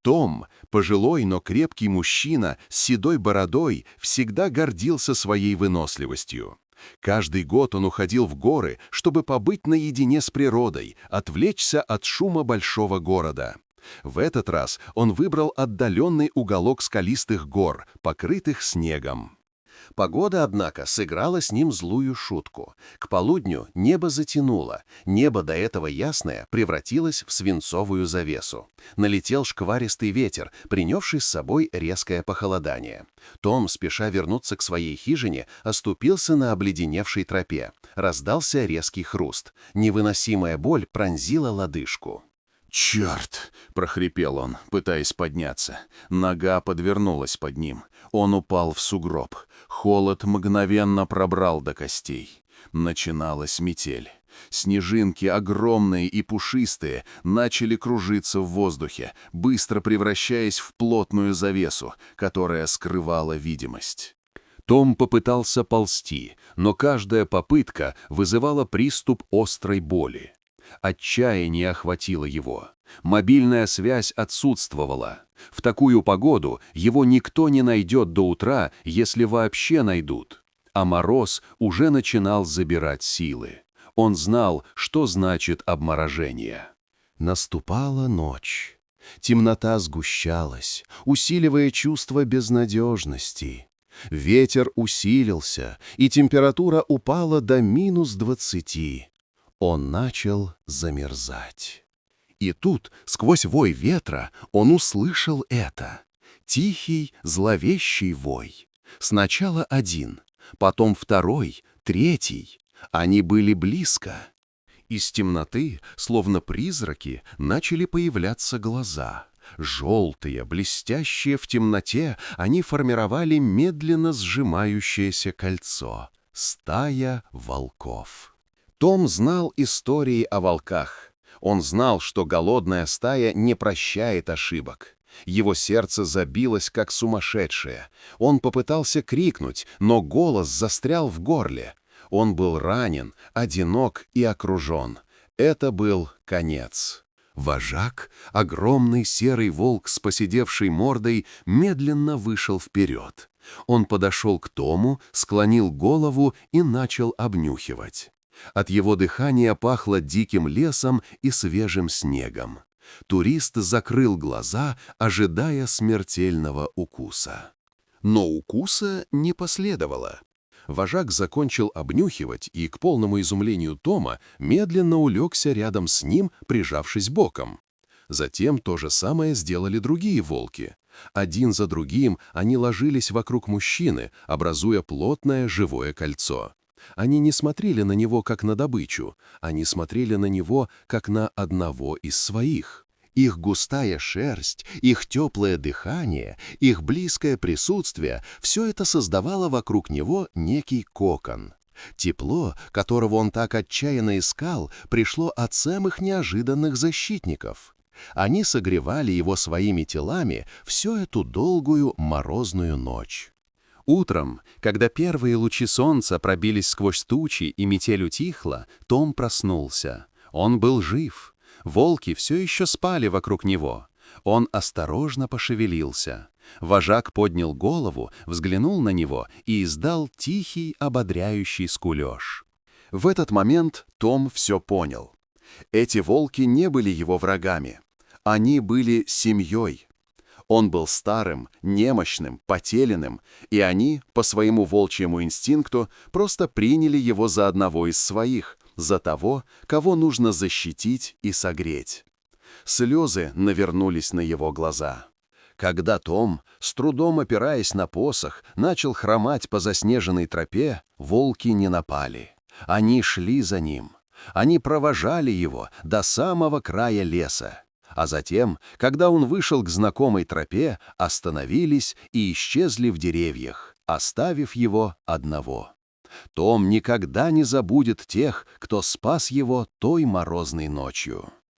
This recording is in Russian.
Том, пожилой, но крепкий мужчина с седой бородой, всегда гордился своей выносливостью. Каждый год он уходил в горы, чтобы побыть наедине с природой, отвлечься от шума большого города. В этот раз он выбрал отдаленный уголок скалистых гор, покрытых снегом. Погода, однако, сыграла с ним злую шутку. К полудню небо затянуло, небо до этого ясное превратилось в свинцовую завесу. Налетел шкваристый ветер, принесший с собой резкое похолодание. Том, спеша вернуться к своей хижине, оступился на обледеневшей тропе. Раздался резкий хруст. Невыносимая боль пронзила лодыжку. «Черт!» — прохрипел он, пытаясь подняться. Нога подвернулась под ним. Он упал в сугроб. Холод мгновенно пробрал до костей. Начиналась метель. Снежинки, огромные и пушистые, начали кружиться в воздухе, быстро превращаясь в плотную завесу, которая скрывала видимость. Том попытался ползти, но каждая попытка вызывала приступ острой боли. Отчаяние охватило его. Мобильная связь отсутствовала. В такую погоду его никто не найдет до утра, если вообще найдут. А мороз уже начинал забирать силы. Он знал, что значит обморожение. Наступала ночь. Темнота сгущалась, усиливая чувство безнадежности. Ветер усилился, и температура упала до -20. Он начал замерзать. И тут, сквозь вой ветра, он услышал это. Тихий, зловещий вой. Сначала один, потом второй, третий. Они были близко. Из темноты, словно призраки, начали появляться глаза. Желтые, блестящие в темноте, они формировали медленно сжимающееся кольцо. Стая волков. Том знал истории о волках. Он знал, что голодная стая не прощает ошибок. Его сердце забилось, как сумасшедшее. Он попытался крикнуть, но голос застрял в горле. Он был ранен, одинок и окружен. Это был конец. Вожак, огромный серый волк с поседевшей мордой, медленно вышел вперед. Он подошел к Тому, склонил голову и начал обнюхивать. От его дыхания пахло диким лесом и свежим снегом. Турист закрыл глаза, ожидая смертельного укуса. Но укуса не последовало. Вожак закончил обнюхивать и, к полному изумлению Тома, медленно улегся рядом с ним, прижавшись боком. Затем то же самое сделали другие волки. Один за другим они ложились вокруг мужчины, образуя плотное живое кольцо. Они не смотрели на него как на добычу, они смотрели на него как на одного из своих. Их густая шерсть, их теплое дыхание, их близкое присутствие – все это создавало вокруг него некий кокон. Тепло, которого он так отчаянно искал, пришло от самых неожиданных защитников. Они согревали его своими телами всю эту долгую морозную ночь. Утром, когда первые лучи солнца пробились сквозь тучи и метель утихла, Том проснулся. Он был жив. Волки все еще спали вокруг него. Он осторожно пошевелился. Вожак поднял голову, взглянул на него и издал тихий, ободряющий скулеж. В этот момент Том все понял. Эти волки не были его врагами. Они были семьей. Он был старым, немощным, потерянным, и они, по своему волчьему инстинкту, просто приняли его за одного из своих, за того, кого нужно защитить и согреть. Слезы навернулись на его глаза. Когда Том, с трудом опираясь на посох, начал хромать по заснеженной тропе, волки не напали. Они шли за ним. Они провожали его до самого края леса. А затем, когда он вышел к знакомой тропе, остановились и исчезли в деревьях, оставив его одного. Том никогда не забудет тех, кто спас его той морозной ночью.